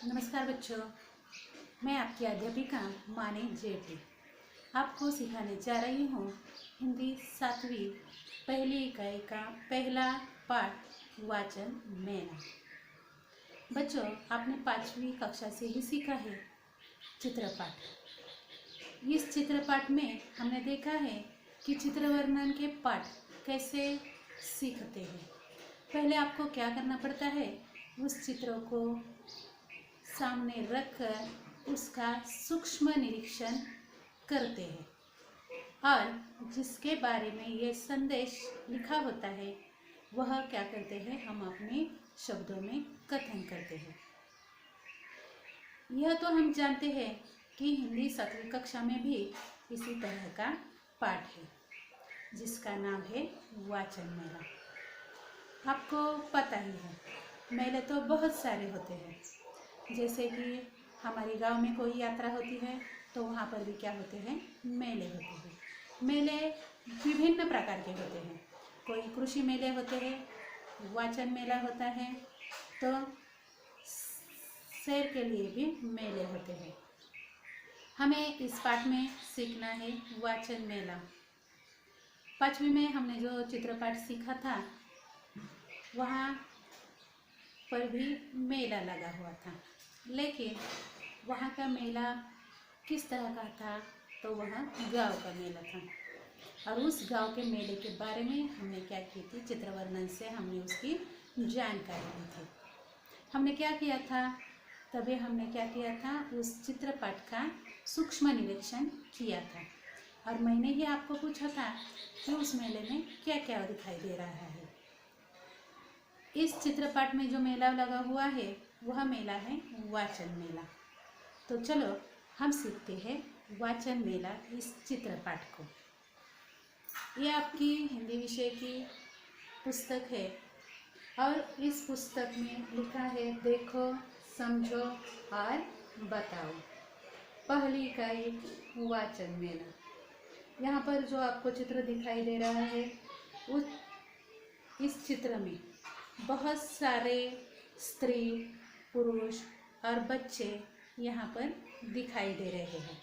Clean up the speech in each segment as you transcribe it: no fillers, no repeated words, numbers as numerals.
नमस्कार बच्चों, मैं आपकी अध्यापिका मानी जेठी आपको सिखाने जा रही हूँ हिंदी 7वीं पहली इकाई का पहला पाठ वाचन मेला। बच्चों, आपने 5वीं कक्षा से ही सीखा है चित्रपाठ। इस चित्रपाठ में हमने देखा है कि चित्र वर्णन के पाठ कैसे सीखते हैं। पहले आपको क्या करना पड़ता है, उस चित्रों को सामने रखकर उसका सूक्ष्म निरीक्षण करते हैं और जिसके बारे में ये संदेश लिखा होता है वह क्या करते हैं, हम अपने शब्दों में कथन करते हैं। यह तो हम जानते हैं कि हिंदी 7वीं कक्षा में भी इसी तरह का पाठ है जिसका नाम है वाचन मेला। आपको पता ही है, मेले तो बहुत सारे होते हैं। जैसे कि हमारे गांव में कोई यात्रा होती है तो वहाँ पर भी क्या होते हैं, मेले होते हैं। मेले विभिन्न प्रकार के होते हैं। कोई कृषि मेले होते हैं, वाचन मेला होता है, तो शहर के लिए भी मेले होते हैं। हमें इस पाठ में सीखना है वाचन मेला। 5वीं में हमने जो चित्रपाठ सीखा था वहाँ पर भी मेला लगा हुआ था, लेकिन वहाँ का मेला किस तरह का था, तो वह गांव का मेला था। और उस गांव के मेले के बारे में हमने क्या की थी, चित्रवर्णन से हमने उसकी जानकारी ली थी। हमने क्या किया था, तभी हमने क्या किया था, उस चित्रपाठ का सूक्ष्म निरीक्षण किया था। और मैंने ही आपको पूछा था कि उस मेले में क्या क्या दिखाई दे रहा है। इस चित्रपाठ में जो मेला लगा हुआ है वह मेला है वाचन मेला। तो चलो हम सीखते हैं वाचन मेला इस चित्रपाठ को। ये आपकी हिंदी विषय की पुस्तक है और इस पुस्तक में लिखा है देखो, समझो और बताओ। पहली इकाई वाचन मेला। यहाँ पर जो आपको चित्र दिखाई दे रहा है इस चित्र में बहुत सारे स्त्री, पुरुष और बच्चे यहाँ पर दिखाई दे रहे हैं।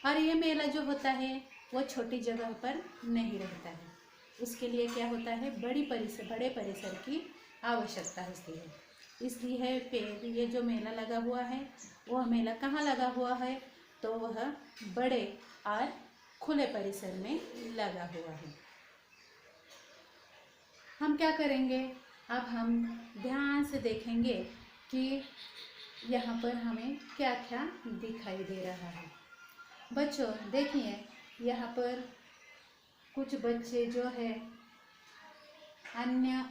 और ये मेला जो होता है वो छोटी जगह पर नहीं रहता है। उसके लिए क्या होता है, बड़े परिसर की आवश्यकता होती है। इसलिए ये जो मेला लगा हुआ है वह मेला कहाँ लगा हुआ है, तो वह बड़े और खुले परिसर में लगा हुआ है। हम क्या करेंगे, अब हम ध्यान से देखेंगे कि यहाँ पर हमें क्या क्या दिखाई दे रहा है। बच्चों देखिए, यहाँ पर कुछ बच्चे जो है अन्य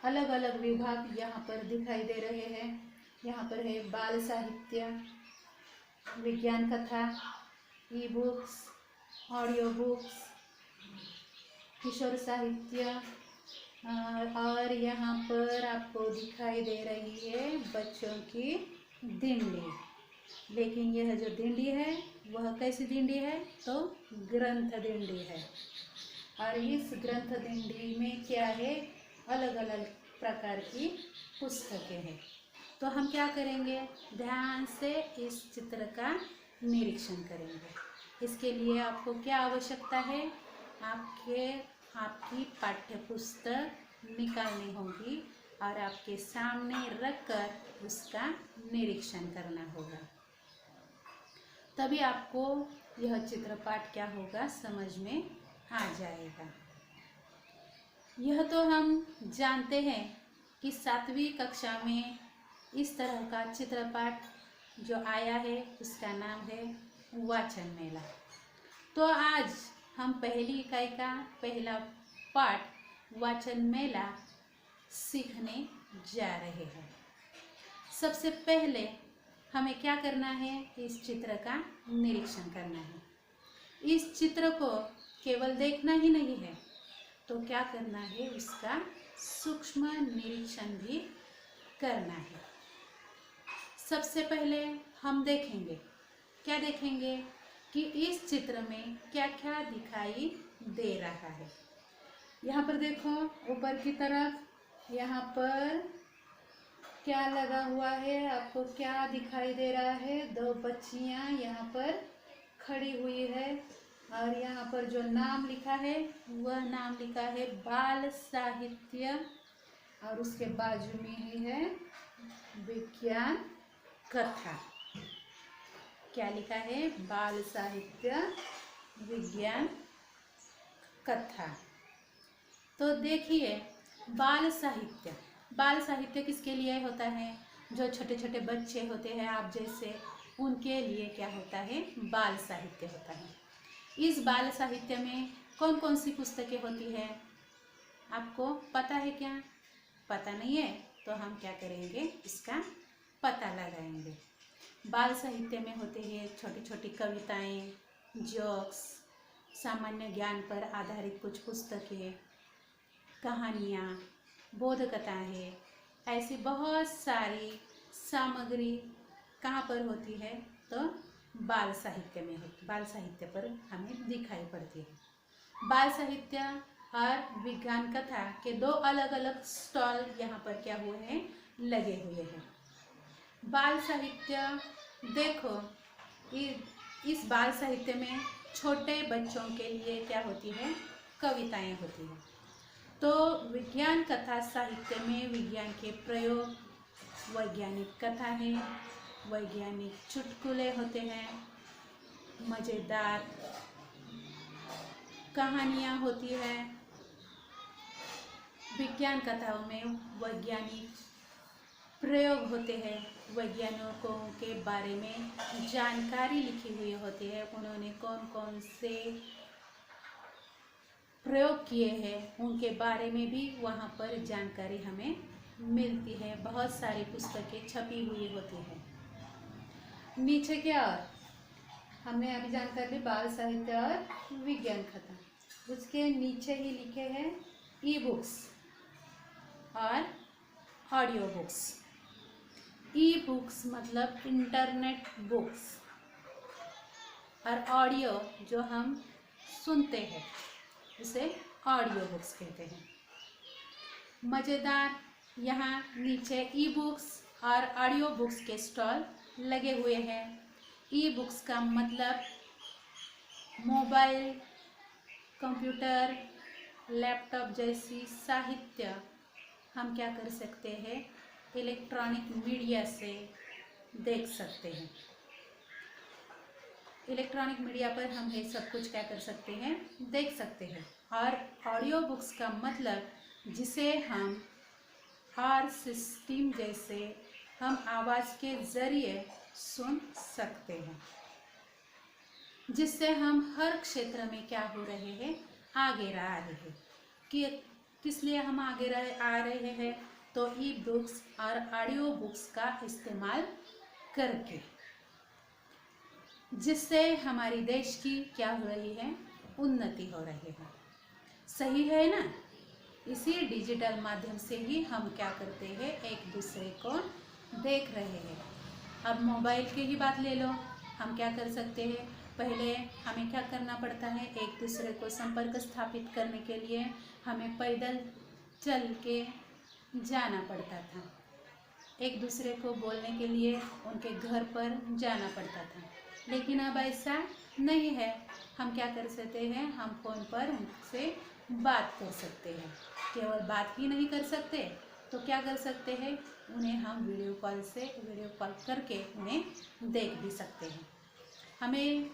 अलग अलग विभाग यहाँ पर दिखाई दे रहे हैं। यहाँ पर है बाल साहित्य, विज्ञान कथा, ई बुक्स, ऑडियो बुक्स, किशोर साहित्य, और यहाँ पर आपको दिखाई दे रही है बच्चों की दिंडी। लेकिन यह जो दिंडी है वह कैसी दिंडी है, तो ग्रंथ दिंडी है। और इस ग्रंथ दिंडी में क्या है, अलग अलग प्रकार की पुस्तकें हैं। तो हम क्या करेंगे, ध्यान से इस चित्र का निरीक्षण करेंगे। इसके लिए आपको क्या आवश्यकता है, आपकी पाठ्य पुस्तक निकालनी होगी और आपके सामने रखकर उसका निरीक्षण करना होगा। तभी आपको यह चित्रपाठ क्या होगा, समझ में आ जाएगा। यह तो हम जानते हैं कि 7वीं कक्षा में इस तरह का चित्रपाठ जो आया है उसका नाम है वाचन मेला। तो आज हम पहली इकाई का पहला पाठ वाचन मेला सीखने जा रहे हैं। सबसे पहले हमें क्या करना है, इस चित्र का निरीक्षण करना है। इस चित्र को केवल देखना ही नहीं है, तो क्या करना है, उसका सूक्ष्म निरीक्षण भी करना है। सबसे पहले हम देखेंगे, क्या देखेंगे कि इस चित्र में क्या क्या दिखाई दे रहा है। यहाँ पर देखो, ऊपर की तरफ यहाँ पर क्या लगा हुआ है, आपको क्या दिखाई दे रहा है? दो बच्चियां यहाँ पर खड़ी हुई है और यहाँ पर जो नाम लिखा है वह नाम लिखा है बाल साहित्य और उसके बाजू में ही है विज्ञान कथा। क्या लिखा है? बाल साहित्य विज्ञान कथा। तो देखिए, बाल साहित्य किसके लिए होता है? जो छोटे छोटे बच्चे होते हैं आप जैसे, उनके लिए क्या होता है? बाल साहित्य होता है। इस बाल साहित्य में कौन कौन सी पुस्तकें होती है? आपको पता है क्या? पता नहीं है तो हम क्या करेंगे, इसका पता लगाएंगे। बाल साहित्य में होते हैं छोटी छोटी कविताएं, जोक्स, सामान्य ज्ञान पर आधारित कुछ पुस्तकें, कहानियाँ, बोध कथाएं, ऐसी बहुत सारी सामग्री कहाँ पर होती है? तो बाल साहित्य में होती, बाल साहित्य पर हमें दिखाई पड़ती है। बाल साहित्य और विज्ञान कथा के दो अलग अलग स्टॉल यहाँ पर क्या हुए हैं? लगे हुए हैं। बाल साहित्य देखो, इस बाल साहित्य में छोटे बच्चों के लिए क्या होती है? कविताएं होती हैं। तो विज्ञान कथा साहित्य में विज्ञान के प्रयोग, वैज्ञानिक कथा है, वैज्ञानिक चुटकुले होते हैं, मज़ेदार कहानियाँ होती है। विज्ञान कथाओं में वैज्ञानिक प्रयोग होते हैं, वैज्ञानिकों के बारे में जानकारी लिखी हुई होती है, उन्होंने कौन कौन से प्रयोग किए हैं उनके बारे में भी वहाँ पर जानकारी हमें मिलती है। बहुत सारी पुस्तकें छपी हुई होती हैं। नीचे क्या और हमने अभी जानकारी ली बाल साहित्य और विज्ञान कथा, उसके नीचे ही लिखे हैं ई बुक्स और ऑडियो बुक्स। ई बुक्स मतलब इंटरनेट बुक्स, और ऑडियो जो हम सुनते हैं उसे ऑडियो बुक्स कहते हैं। मज़ेदार यहाँ नीचे ई बुक्स और ऑडियो बुक्स के स्टॉल लगे हुए हैं। ई बुक्स का मतलब मोबाइल, कंप्यूटर, लैपटॉप जैसी साहित्य हम क्या कर सकते हैं? इलेक्ट्रॉनिक मीडिया से देख सकते हैं। इलेक्ट्रॉनिक मीडिया पर हम ये सब कुछ क्या कर सकते हैं? देख सकते हैं। और ऑडियो बुक्स का मतलब जिसे हम आर सिस्टम जैसे हम आवाज़ के ज़रिए सुन सकते हैं, जिससे हम हर क्षेत्र में क्या हो रहे हैं? आगे आ रहे हैं। कि किस लिए हम आगे आ रहे हैं? तो ई बुक्स और ऑडियो बुक्स का इस्तेमाल करके, जिससे हमारी देश की क्या हो रही है? उन्नति हो रही है। सही है ना? इसी डिजिटल माध्यम से ही हम क्या करते हैं? एक दूसरे को देख रहे हैं। अब मोबाइल की ही बात ले लो, हम क्या कर सकते हैं? पहले हमें क्या करना पड़ता है? एक दूसरे को संपर्क स्थापित करने के लिए हमें पैदल चल के जाना पड़ता था, एक दूसरे को बोलने के लिए उनके घर पर जाना पड़ता था। लेकिन अब ऐसा नहीं है। हम क्या कर सकते हैं? हम फ़ोन पर उनसे बात कर सकते हैं। केवल बात ही नहीं कर सकते तो क्या कर सकते हैं? उन्हें हम वीडियो कॉल करके उन्हें देख भी सकते हैं। हमें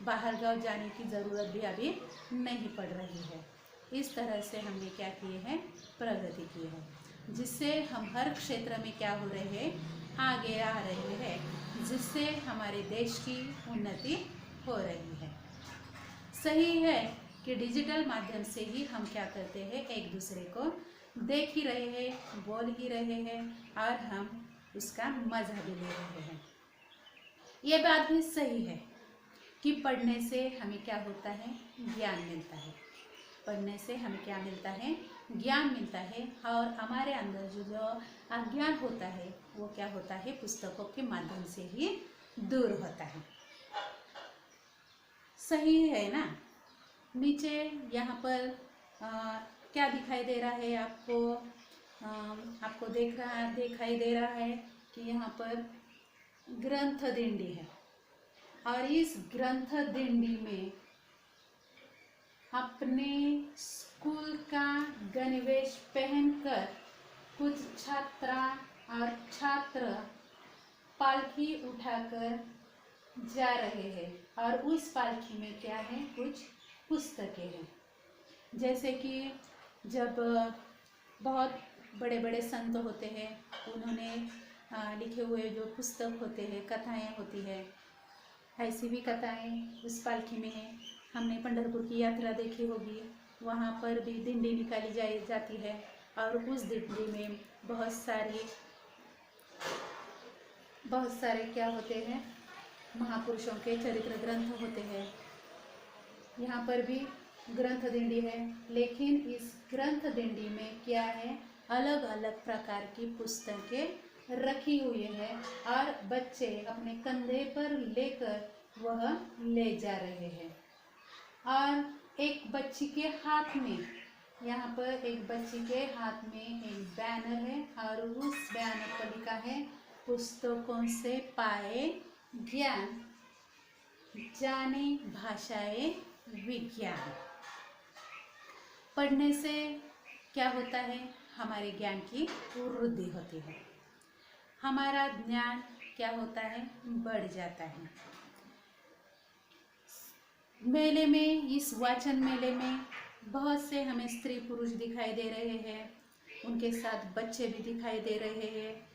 बाहर गाँव जाने की ज़रूरत भी अभी नहीं पड़ रही है। इस तरह से हमने क्या किए हैं? प्रगति की है, जिससे हम हर क्षेत्र में क्या हो रहे हैं? आगे आ रहे हैं, जिससे हमारे देश की उन्नति हो रही है। सही है कि डिजिटल माध्यम से ही हम क्या करते हैं? एक दूसरे को देख ही रहे हैं, बोल ही रहे हैं और हम उसका मज़ा भी ले रहे हैं। ये बात भी सही है कि पढ़ने से हमें क्या होता है? ज्ञान मिलता है। पढ़ने से हमें क्या मिलता है? ज्ञान मिलता है। और हमारे अंदर जो अज्ञान होता है वो क्या होता है? पुस्तकों के माध्यम से ही दूर होता है। सही है ना? नीचे यहाँ पर क्या दिखाई दे रहा है आपको? आपको दिखाई दे रहा है कि यहाँ पर ग्रंथ दिंडी है और इस ग्रंथ दिंडी में अपने स्कूल का गणवेश पहनकर कुछ छात्रा और छात्र पालकी उठाकर जा रहे हैं और उस पालकी में क्या है, कुछ पुस्तकें हैं। जैसे कि जब बहुत बड़े बड़े संत होते हैं, उन्होंने लिखे हुए जो पुस्तक होते हैं, कथाएं होती है, ऐसी भी कथाएं उस पालकी में है। हमने पंढरपुर की यात्रा देखी होगी, वहाँ पर भी दिंडी निकाली जाती है और उस दिंडी में बहुत सारे क्या होते हैं, महापुरुषों के चरित्र ग्रंथ होते हैं। यहाँ पर भी ग्रंथ दिंडी है, लेकिन इस ग्रंथ दिंडी में क्या है, अलग अलग प्रकार की पुस्तकें रखी हुई है और बच्चे अपने कंधे पर लेकर वह ले जा रहे हैं। और एक बच्ची के हाथ में, यहाँ पर एक बच्ची के हाथ में एक बैनर है और उस बैनर पर लिखा है, पुस्तकों से पाए ज्ञान, जाने भाषाएं विज्ञान। पढ़ने से क्या होता है, हमारे ज्ञान की वृद्धि होती है, हमारा ज्ञान क्या होता है, बढ़ जाता है। मेले में, इस वाचन मेले में बहुत से हमें स्त्री पुरुष दिखाई दे रहे हैं, उनके साथ बच्चे भी दिखाई दे रहे हैं।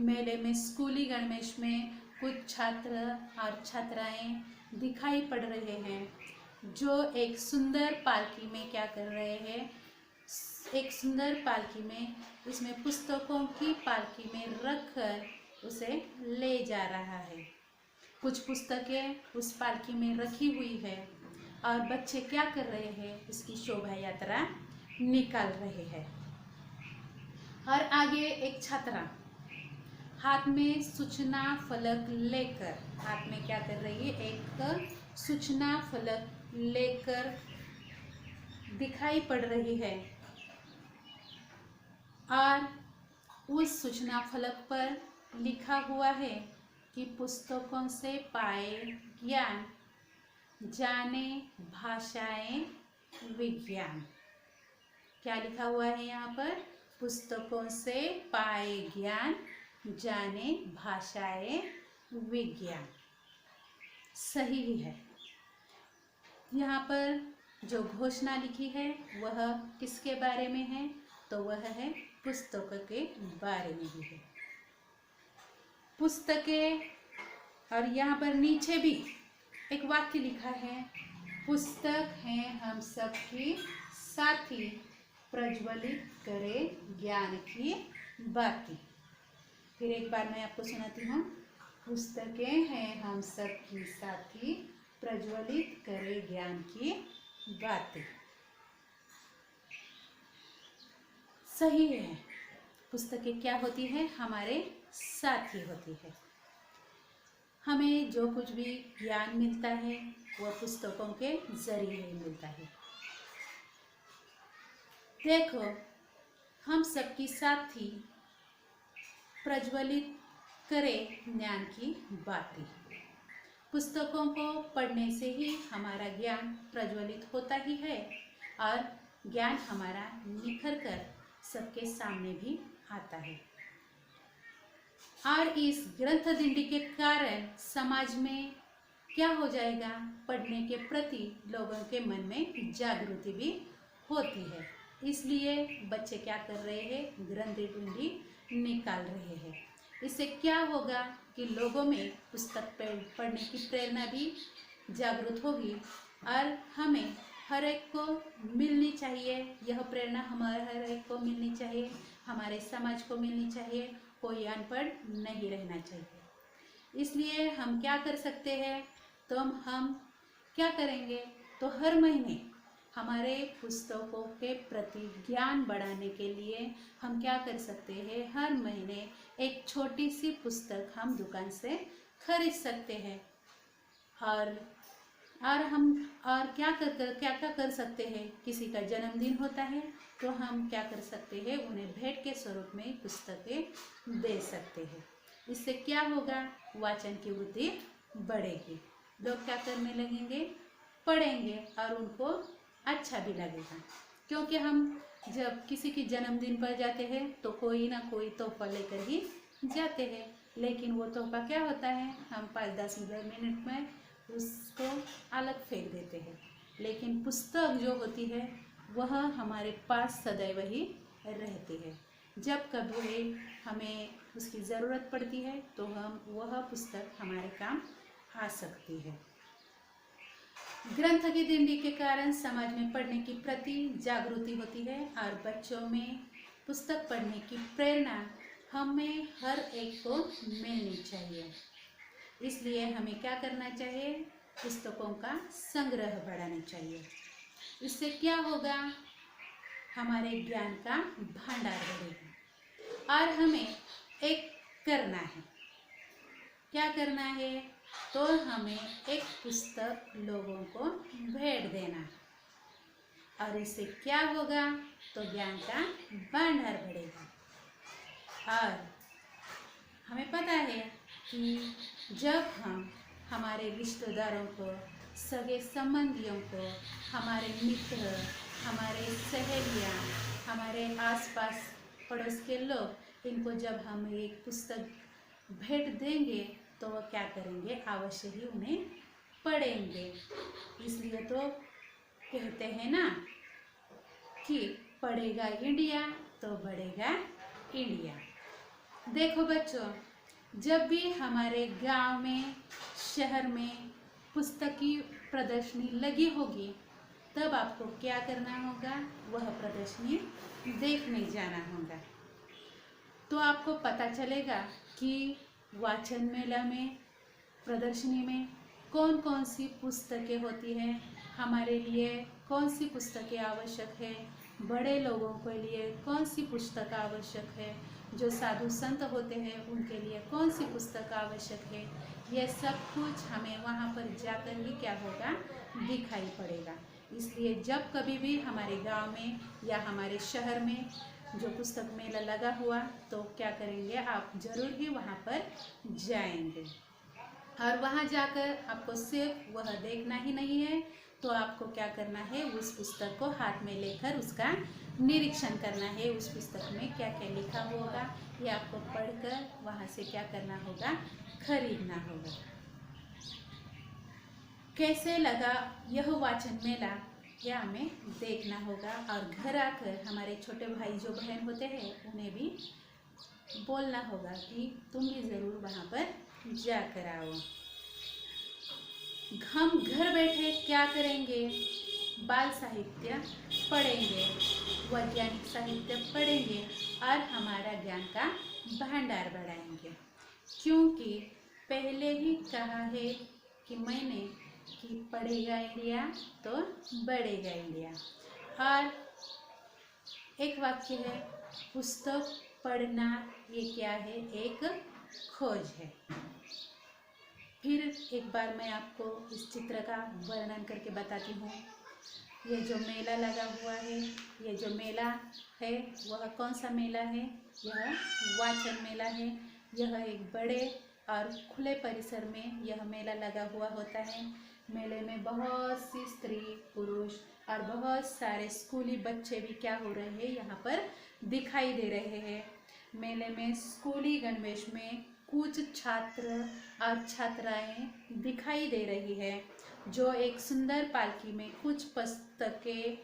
मेले में स्कूली गणवेश में कुछ छात्र और छात्राएं दिखाई पड़ रहे हैं, जो एक सुंदर पालकी में क्या कर रहे हैं, एक सुंदर पालकी में, इसमें पुस्तकों की पालकी में रखकर उसे ले जा रहा है। कुछ पुस्तकें उस पालकी में रखी हुई है और बच्चे क्या कर रहे हैं, इसकी शोभा यात्रा निकाल रहे हैं। और आगे एक छात्रा हाथ में सूचना फलक लेकर, हाथ में क्या कर रही है, एक सूचना फलक लेकर दिखाई पड़ रही है और उस सूचना फलक पर लिखा हुआ है कि पुस्तकों से पाए ज्ञान, जाने भाषाएं विज्ञान। क्या लिखा हुआ है यहाँ पर, पुस्तकों से पाए ज्ञान, जाने भाषाएं विज्ञान। सही ही है। यहाँ पर जो घोषणा लिखी है वह किसके बारे में है, तो वह है पुस्तकों के बारे में ही है। पुस्तकें, और यहाँ पर नीचे भी एक वाक्य लिखा है, पुस्तक है हम सबकी साथी, प्रज्वलित करे ज्ञान की बाती। फिर एक बार मैं आपको सुनाती हूँ, पुस्तकें हैं हम सबकी साथी, प्रज्वलित करे ज्ञान की बातें। सही है, पुस्तकें क्या होती है, हमारे साथी होती है। हमें जो कुछ भी ज्ञान मिलता है वह पुस्तकों के जरिए ही मिलता है। देखो, हम सबकी साथी प्रज्वलित करे ज्ञान की बातें। पुस्तकों को पढ़ने से ही हमारा ज्ञान प्रज्वलित होता ही है और ज्ञान हमारा निखर कर सबके सामने भी आता है। और इस ग्रंथ दिंडी के कारण समाज में क्या हो जाएगा, पढ़ने के प्रति लोगों के मन में जागृति भी होती है। इसलिए बच्चे क्या कर रहे हैं, ग्रंथ दिंडी निकाल रहे हैं। इससे क्या होगा कि लोगों में पुस्तक पढ़ने की प्रेरणा भी जागृत होगी और हमें हर एक को मिलनी चाहिए। यह प्रेरणा हमारे हर एक को मिलनी चाहिए, हमारे समाज को मिलनी चाहिए। कोई अनपढ़ नहीं रहना चाहिए। इसलिए हम क्या कर सकते हैं, तो हम क्या करेंगे, तो हर महीने हमारे पुस्तकों के प्रति ज्ञान बढ़ाने के लिए हम क्या कर सकते हैं, हर महीने एक छोटी सी पुस्तक हम दुकान से खरीद सकते हैं। और हम क्या कर सकते हैं, किसी का जन्मदिन होता है तो हम क्या कर सकते हैं, उन्हें भेंट के स्वरूप में पुस्तकें दे सकते हैं। इससे क्या होगा, वाचन की वृद्धि बढ़ेगी, लोग क्या करने लगेंगे, पढ़ेंगे और उनको अच्छा भी लगेगा। क्योंकि हम जब किसी की जन्मदिन पर जाते हैं तो कोई ना कोई तोहफा लेकर ही जाते हैं, लेकिन वो तोहफा क्या होता है, हम 5-10 मिनट में उसको अलग फेंक देते हैं। लेकिन पुस्तक जो होती है वह हमारे पास सदैव ही रहती है। जब कभी हमें उसकी ज़रूरत पड़ती है तो हम वह पुस्तक हमारे काम आ सकती है। ग्रंथ की दिंडी के कारण समाज में पढ़ने की प्रति जागृति होती है और बच्चों में पुस्तक पढ़ने की प्रेरणा हमें हर एक को मिलनी चाहिए। इसलिए हमें क्या करना चाहिए, पुस्तकों का संग्रह बढ़ाना चाहिए। इससे क्या होगा, हमारे ज्ञान का भंडार बढ़ेगा। और हमें एक करना है, क्या करना है, तो हमें एक पुस्तक लोगों को भेंट देना है। और इससे क्या होगा, तो ज्ञान का भंडार बढ़ेगा। और हमें पता है कि जब हम हमारे रिश्तेदारों को, सगे संबंधियों को, हमारे मित्र, हमारे सहेलियाँ, हमारे आसपास पड़ोस के लोग, इनको जब हम एक पुस्तक भेंट देंगे तो वह क्या करेंगे, अवश्य ही उन्हें पढ़ेंगे। इसलिए तो कहते हैं ना कि पढ़ेगा इंडिया तो बढ़ेगा इंडिया। देखो बच्चों, जब भी हमारे गांव में, शहर में पुस्तक की प्रदर्शनी लगी होगी, तब आपको क्या करना होगा, वह प्रदर्शनी देखने जाना होगा। तो आपको पता चलेगा कि वाचन मेला में, प्रदर्शनी में कौन कौन सी पुस्तकें होती हैं, हमारे लिए कौन सी पुस्तकें आवश्यक है, बड़े लोगों के लिए कौन सी पुस्तक आवश्यक है, जो साधु संत होते हैं उनके लिए कौन सी पुस्तक आवश्यक है। यह सब कुछ हमें वहाँ पर जाकर ही क्या होगा, दिखाई पड़ेगा। इसलिए जब कभी भी हमारे गांव में या हमारे शहर में जो पुस्तक मेला लगा हुआ, तो क्या करेंगे, आप जरूर ही वहाँ पर जाएंगे। और वहाँ जाकर आपको सिर्फ वह देखना ही नहीं है, तो आपको क्या करना है, उस पुस्तक को हाथ में लेकर उसका निरीक्षण करना है। उस पुस्तक में क्या क्या लिखा होगा, ये आपको पढ़कर वहाँ से क्या करना होगा, खरीदना होगा। कैसे लगा यह वाचन मेला, यह हमें देखना होगा। और घर आकर हमारे छोटे भाई जो बहन होते हैं उन्हें भी बोलना होगा कि तुम भी ज़रूर वहाँ पर जाकर आओ। हम घर बैठे क्या करेंगे, बाल साहित्य पढ़ेंगे, वैज्ञानिक साहित्य पढ़ेंगे और हमारा ज्ञान का भंडार बढ़ाएंगे। क्योंकि पहले ही कहा है कि मैंने कि पढ़ेगा इंडिया तो बढ़ेगा इंडिया। और एक वाक्य है, पुस्तक पढ़ना ये क्या है, एक खोज है। फिर एक बार मैं आपको इस चित्र का वर्णन करके बताती हूँ। ये जो मेला लगा हुआ है, ये जो मेला है वह कौन सा मेला है, यह वाचन मेला है। यह एक बड़े और खुले परिसर में यह मेला लगा हुआ होता है। मेले में बहुत सी स्त्री पुरुष और बहुत सारे स्कूली बच्चे भी क्या हो रहे हैं, यहाँ पर दिखाई दे रहे हैं। मेले में स्कूली गणवेश में कुछ छात्र और छात्राएं दिखाई दे रही है, जो एक सुंदर पालकी में कुछ पुस्तकें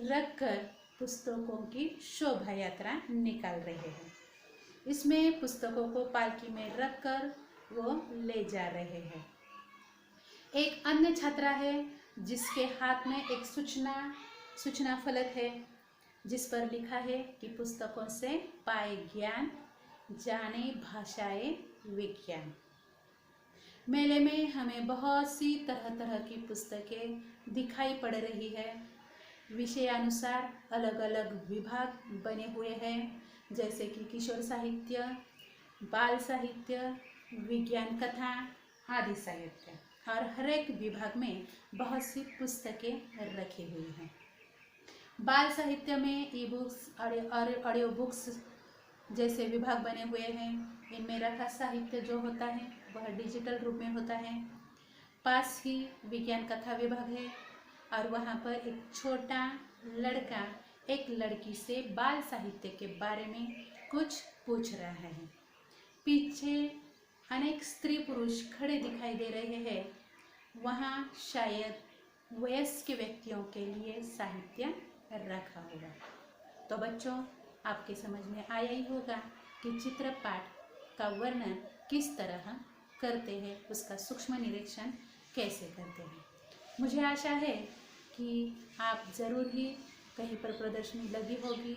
रखकर पुस्तकों की शोभा यात्रा निकाल रहे हैं। इसमें पुस्तकों को पालकी में रखकर वो ले जा रहे हैं। एक अन्य छात्रा है जिसके हाथ में एक सूचना फलक है, जिस पर लिखा है कि पुस्तकों से पाए ज्ञान, जाने भाषाएं विज्ञान। मेले में हमें बहुत सी तरह तरह की पुस्तकें दिखाई पड़ रही है। विषयानुसार अलग अलग विभाग बने हुए हैं, जैसे कि किशोर साहित्य, बाल साहित्य, विज्ञान कथा आदि साहित्य। और हर एक विभाग में बहुत सी पुस्तकें रखी हुई हैं। बाल साहित्य में ई बुक्स और ऑडियो बुक्स जैसे विभाग बने हुए हैं। इनमें रखा साहित्य जो होता है वह डिजिटल रूप में होता है। पास ही विज्ञान कथा विभाग है और वहाँ पर एक छोटा लड़का एक लड़की से बाल साहित्य के बारे में कुछ पूछ रहा है। पीछे अनेक स्त्री पुरुष खड़े दिखाई दे रहे हैं। वहाँ शायद वयस्क व्यक्तियों के लिए साहित्य रखा होगा। तो बच्चों, आपके समझ में आया ही होगा कि चित्रपाठ का वर्णन किस तरह करते हैं, उसका सूक्ष्म निरीक्षण कैसे करते हैं। मुझे आशा है कि आप ज़रूर ही कहीं पर प्रदर्शनी लगी होगी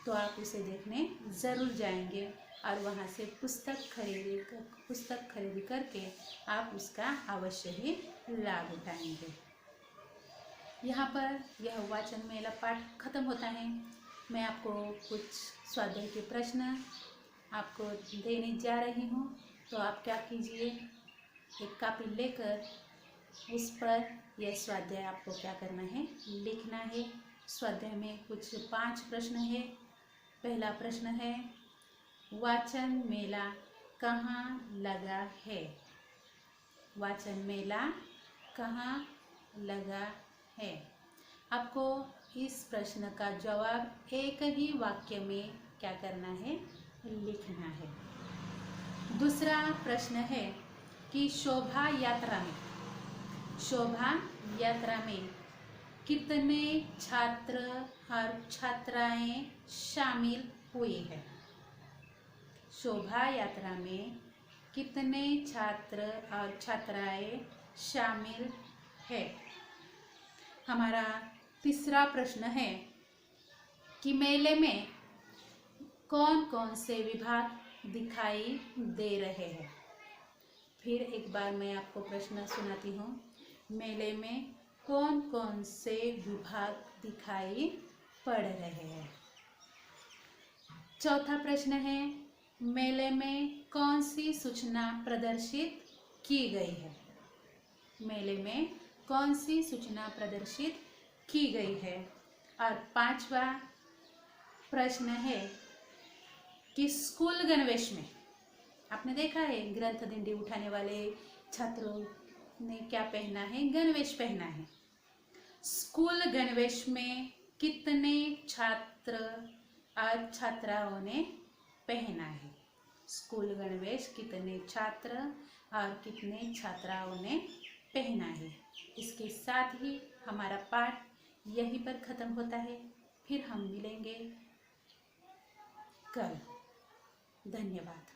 तो आप उसे देखने ज़रूर जाएंगे और वहाँ से पुस्तक खरीदी करके आप उसका अवश्य ही लाभ उठाएंगे। यहाँ पर यह वाचन मेला पाठ खत्म होता है। मैं आपको कुछ स्वाध्याय के प्रश्न आपको देने जा रही हूँ। तो आप क्या कीजिए, एक कॉपी लेकर उस पर यह स्वाध्याय आपको क्या करना है, लिखना है। स्वाध्याय में कुछ 5 प्रश्न है। पहला प्रश्न है, वाचन मेला कहाँ लगा है? वाचन मेला कहाँ लगा है? आपको इस प्रश्न का जवाब एक ही वाक्य में क्या करना है, लिखना है। दूसरा प्रश्न है कि शोभा यात्रा में कितने छात्र और छात्राएं शामिल हुए हैं? शोभा यात्रा में कितने छात्र और छात्राएं शामिल है? हमारा तीसरा प्रश्न है कि मेले में कौन कौन से विभाग दिखाई दे रहे हैं? फिर एक बार मैं आपको प्रश्न सुनाती हूँ। मेले में कौन कौन से विभाग दिखाई पड़ रहे हैं? चौथा प्रश्न है, मेले में कौन सी सूचना प्रदर्शित की गई है? मेले में कौन सी सूचना प्रदर्शित की गई है? और 5वां प्रश्न है कि स्कूल गणवेश में, आपने देखा है ग्रंथ दिंडी उठाने वाले छात्रों ने क्या पहना है, गणवेश पहना है। स्कूल गणवेश में कितने छात्र और छात्राओं ने पहना है? स्कूल गणवेश कितने छात्र और कितने छात्राओं ने पहना है? इसके साथ ही हमारा पाठ यहीं पर खत्म होता है। फिर हम मिलेंगे कल। धन्यवाद।